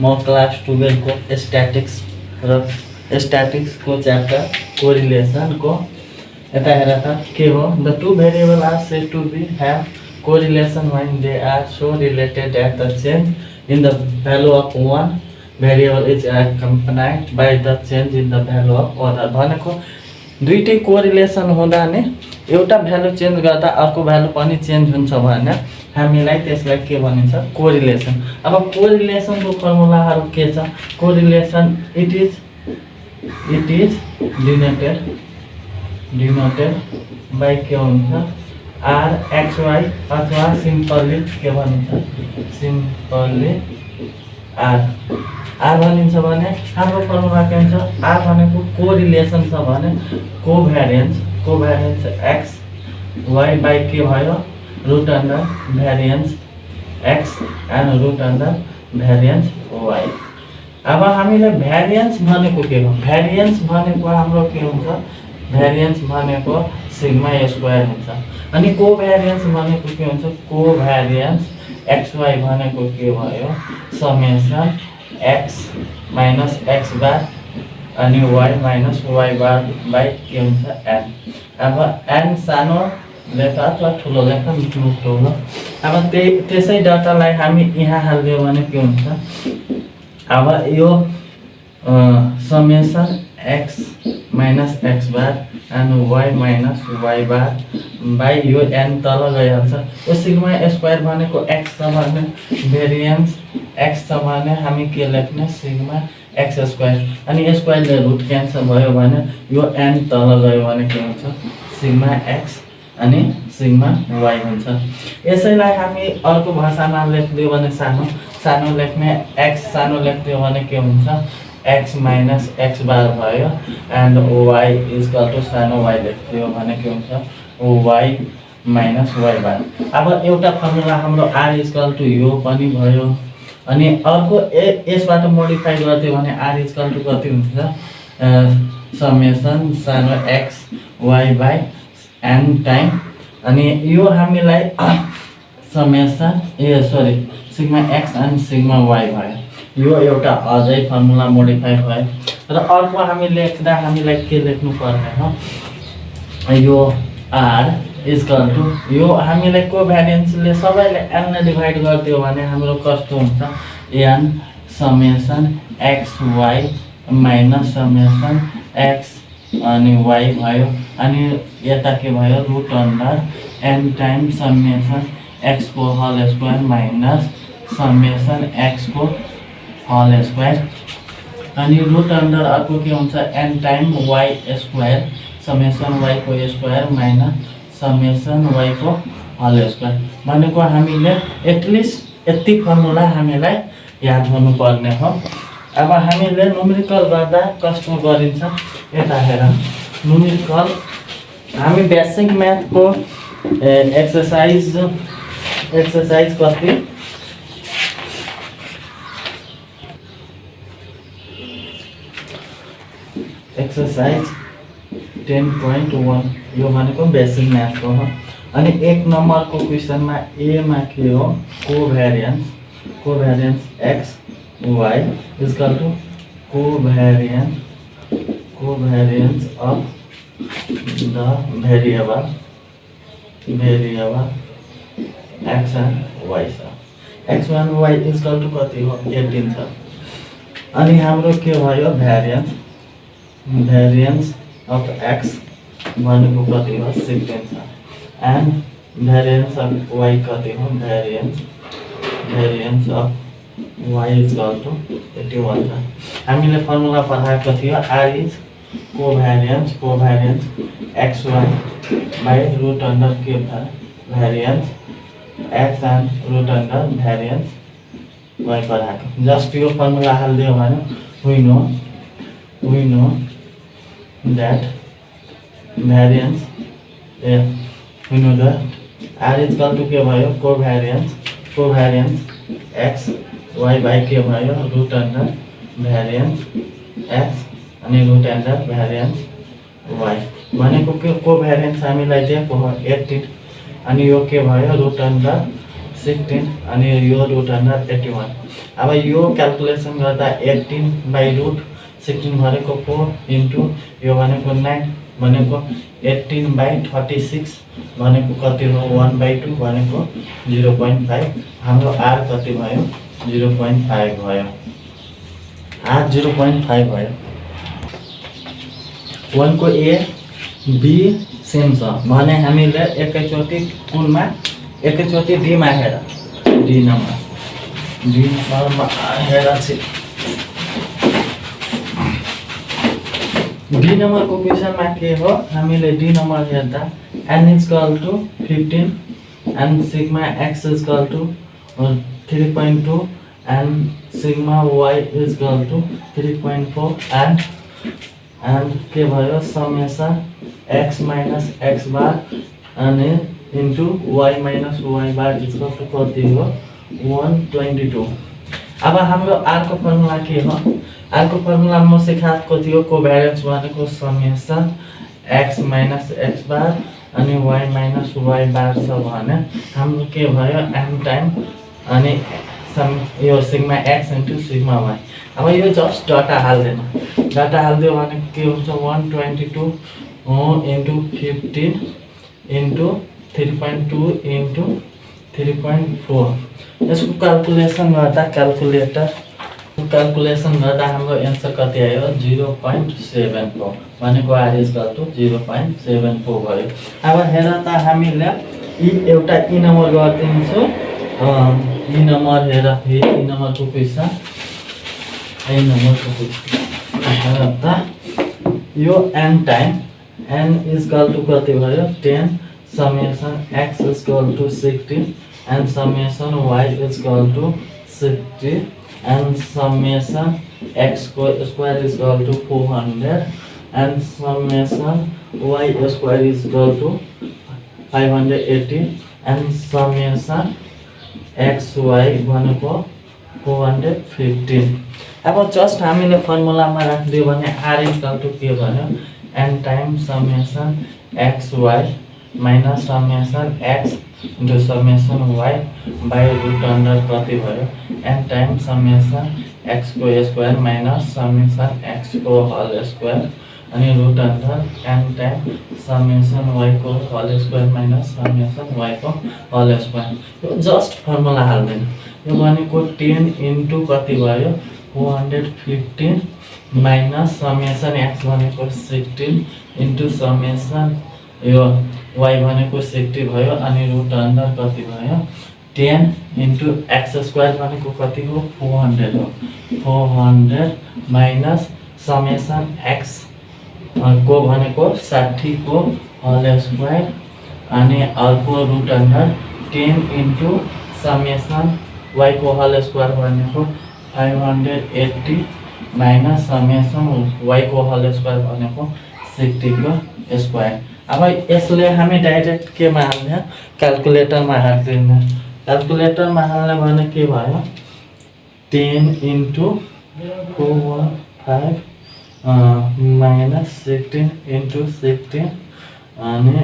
म क्लास 12 को स्टैटिक्स र स्टैटिक्स को चैप्टर कोरिलेशन को यता हेर त के हो the two variable are said to be have correlation when they are so related that the change in the value of one variable is accompanied by the change in the value of other भनेको दुईटै correlation हुँदा नि एउटा value change गर्दा अर्को value पनि change हुन्छ भने हामीलाई त्यसलाई के भनिन्छ कोरिलेसन। अब कोरिलेसनको फर्मुलाहरू के छ correlation it is denoted by के हुन्छ आर एक्स वाई अथवा सिम्पली के भनिन्छ सिम्पली आर भनिन्छ भने हाम्रो फर्मुला के हुन्छ आर भनेको कोरिलेसन छ भने कोभ्यारिएन्स एक्स वाई बाई के भयो root under variance X and root under variance Y. अब हामीले भ्यारिएन्स भनेको के हो भ्यारिएन्स भनेको हाम्रो के हुन्छ भ्यारिएन्स भनेको सिग्मा स्क्वायर हुन्छ अनि कोभ्यारिएन्स भनेको के हुन्छ कोभ्यारिएन्स एक्स वाई भनेको के भयो summation x minus x bar अनि y minus y bar by के हुन्छ एन। अब एन सानो लेख अथवा ठुलो लेख मिठो ठुलो अब त्यसै डाटालाई हामी यहाँ हाल्दियो भने के हुन्छ अब यो summation x minus x bar and y minus y bar by यो एन तल गइहाल्छ। यो सिग्मा स्क्वायर भनेको एक्स छ भने भेरिएन्स एक्स छ भने हामी के लेख्ने सिग्मा एक्स स्क्वायर अनि स्क्वायरले रुट क्यान्सल भयो भने यो एन तल गयो भने के हुन्छ सिग्मा एक्स अनि सिग्मा वाई हुन्छ। यसैलाई हामी अर्को भाषामा लेख्दियो भने सानो लेख्ने एक्स सानो लेख्दियो भने के हुन्छ एक्स माइनस एक्स बार भयो एन्ड वाई इजकल टु सानो वाई लेख्दियो भने के हुन्छ वाई माइनस वाई बार। अब एउटा फर्मुला हाम्रो आर इजकल टु यो पनि भयो अनि अर्को यसबाट मोडिफाई गरिदियो भने आर इजकल टु कति हुन्छ समेसन सानो x Y by n time अनि यो हामीलाई summation sigma x and sigma y भयो यो एउटा अझै फर्मुला मोडिफाई भयो र अर्को हामी लेख्दा हामीलाई के लेख्नु पर्ने हो यो आर इजकल टु यो हामीलाई कोभ्यारिएन्सले सबैले एनले डिभाइड गरिदियो भने हाम्रो कस्तो हुन्छ N summation X Y minus summation X अनि वाई भयो अनि यता के भयो root under N time summation X को whole square minus summation X को होल स्क्वायर अनि रुट अन्डर अर्को के हुन्छ N time Y square summation Y को स्क्वायर माइनस समेसन वाई को होल स्क्वायर भनेको हामीले एटलिस्ट यति फर्मुला हामीलाई याद हुनुपर्ने हो। अब हामीले न्युमेरिकल गर्दा कस्तो गरिन्छ यता हेर न्युमेरिकल हामी बेसिक म्याथको एक्सरसाइज कति एक्सरसाइज 10.1 यो भनेको बेसिक म्याथको हो अनि 1 नम्बरको क्वेसनमा ए मा के हो covariance X Y is equal to covariance of the variable X and Y छ X and Y is equal to कति हो 18 छ अनि हाम्रो के भयो भेरिएन्स अफ एक्स भनेको कति हो 16 छ एन्ड भेरिएन्स अफ वाई कति हो variance of Y is equal to 81 छ। हामीले फर्मुला पढाएको थियो R is covariance X Y by root under के variance X and root under variance Y पढाएको जस्ट यो फर्मुला हालिदियो भने we know that variance we know that r is equal to के भयो कोभ्यारिएन्स x y by के भयो root under variance x अनि रुट अन्डर भेरिएन्स y भनेको के कोभ्यारिएन्स हामीलाई दिएको हो 18 अनि यो के भयो रुट अन्डर 16 अनि यो रुट अन्डर 81। अब यो क्याल्कुलेसन गर्दा 18/√16 भनेको 4 इन्टु यो भनेको 9 भनेको 18/36 भनेको कति हो 1/2 भनेको 0.5। हाम्रो r कति भयो 0.5 भयो। r 0.5 भयो। 1 को a b सेम छ भने हामीले एकैचोटी कुनमा एकैचोटी d मा हेर d नम्बरमा हेर चाहिँ d नम्बरको क्वेशनमा के हो हामीले d नम्बर हेर्दा n = 15 and sigma x = 3.2 and sigma y = 3.4 and के भयो summation x minus x bar अनि into y minus y bar = कति हो 122। अब हाम्रो r को फर्मुला के हो r को फर्मुला म सिखाएको थियो कोभ्यारिएन्स भनेको summation x minus x bar अनि y minus y bar छ भने हाम्रो के भयो m टाइम अनि यो sigma x into sigma y। अब यो जस्ट डाटा हाल्दैन डाटा हाल्दियो भने के हुन्छ 122 into 15 into 3.2 into 3.4। यसको क्याल्कुलेसन गर्दा हाम्रो एन्सर कति आयो 0.74 भनेको r = 0.74 भयो। अब हेर त हामीले एउटा ई नम्बर गरिदिन्छु ई नम्बर हेर ई नम्बरको क्वेशन हेर त यो n टाइम n = कति भयो 10 summation x = 16 and summation y = 60 and summation x square = 400 and summation y square = 580 and summation xy भनेको 415। अब जस्ट हामीले फर्मुलामा राख्दियो भने r = के भन्यो n time summation xy minus summation x into summation y by root under कति भयो n time summation x को square minus summation x को होल स्क्वायर अनि root under n time summation y को whole square minus summation y को whole square. यो just formula हाल्दैन यो भनेको 10 into कति भयो 415 minus summation x भनेको 16 into summation यो y भनेको 60 भयो अनि रुट अन्डर कति भयो 10 into x स्क्वायर भनेको कति हो 400 हो 400 माइनस समेसन x को भनेको 60 को होल स्क्वायर अनि अर्को root under 10 into summation y को होल स्क्वायर भनेको 580 माइनस समेसन y को होल स्क्वायर भनेको 60 को स्क्वायर। अब यसले हामी डाइरेक्ट के मा हाल्ने क्याल्कुलेटर मा हाल्दिने क्याल्कुलेटर मा हाल्ने भने के भयो 10 into 415 minus 16 into 16 अनि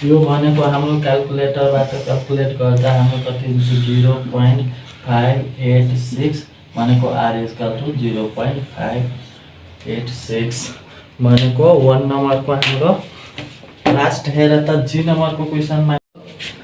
यो भनेको हाम्रो क्याल्कुलेटरबाट क्याल्कुलेट गर्दा हाम्रो कति हुन्छ 0.586 भनेको r = 0.586 भनेको 1 नम्बरको हाम्रो लास्ट हेर त जी नम्बरको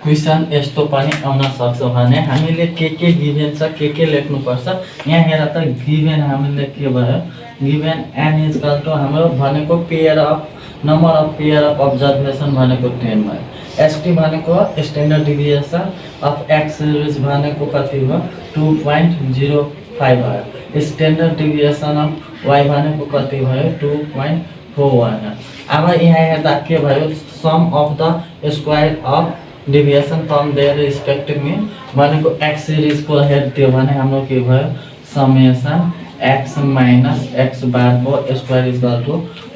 क्वेशन यस्तो पनि आउन सक्छ भने हामीले के गिभन छ के लेख्नु पर्छ। यहाँ हेर त गिभन हामीले के भयो गिभन n = हाम्रो भनेको pair of number of pair of observation भनेको 10 भयो। st भनेको standard deviation of x series भनेको कति हो 2.05 भयो। स्ट्यान्डर्ड डिभिएसन अफ y भनेको कति भयो 2.41। अब यहाँ हेर्दा के भयो sum of the square of deviation from their respective mean भनेको x सिरिज को हेर्दियो भने हाम्रो के भयो summation x minus x bar को स्क्वायर =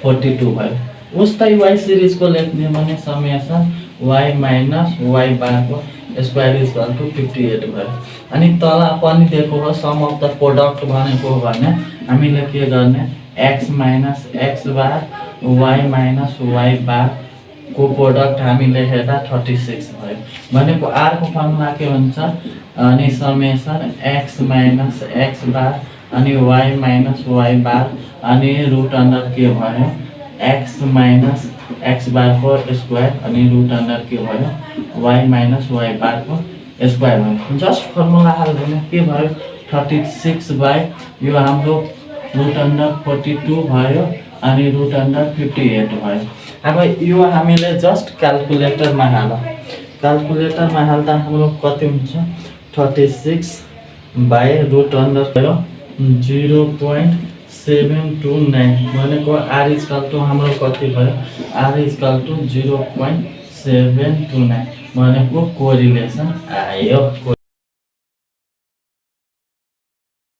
42 भयो। उस्तै y सिरिज को लेख्ने भने समेसन y माइनस y बार को स्क्वायर = 58 भयो। अनि तल पनि दिएको हो सम अफ द प्रोडक्ट भनेको भने हामीले के गर्ने x minus x bar y minus y bar को प्रोडक्ट हामीले हेर्दा 36 भयो भनेको आर को फर्मुला के भन्छ अनि समेसन x माइनस x बार अनि y माइनस y बार अनि रुट अन्डर के भयो x माइनस x बार को स्क्वायर अनि रुट अन्डर के भयो y माइनस y बार को स्क्वायर भयो जस्ट फर्मुला हाल्दैन के भयो 36 बाई यो हाम्रो रुट अन्डर 42 भयो अनि रुट अन्डर 58 भयो अब यो हामीले जस्ट क्याल्कुलेटरमा हाल्दा हाम्रो कति हुन्छ 36 बाई रुट अन्डर भयो 0.729 भनेको आर इक्वल टु हाम्रो कति भयो आर इक्वल टु 0.729 भनेको कोरिलेसन आयो।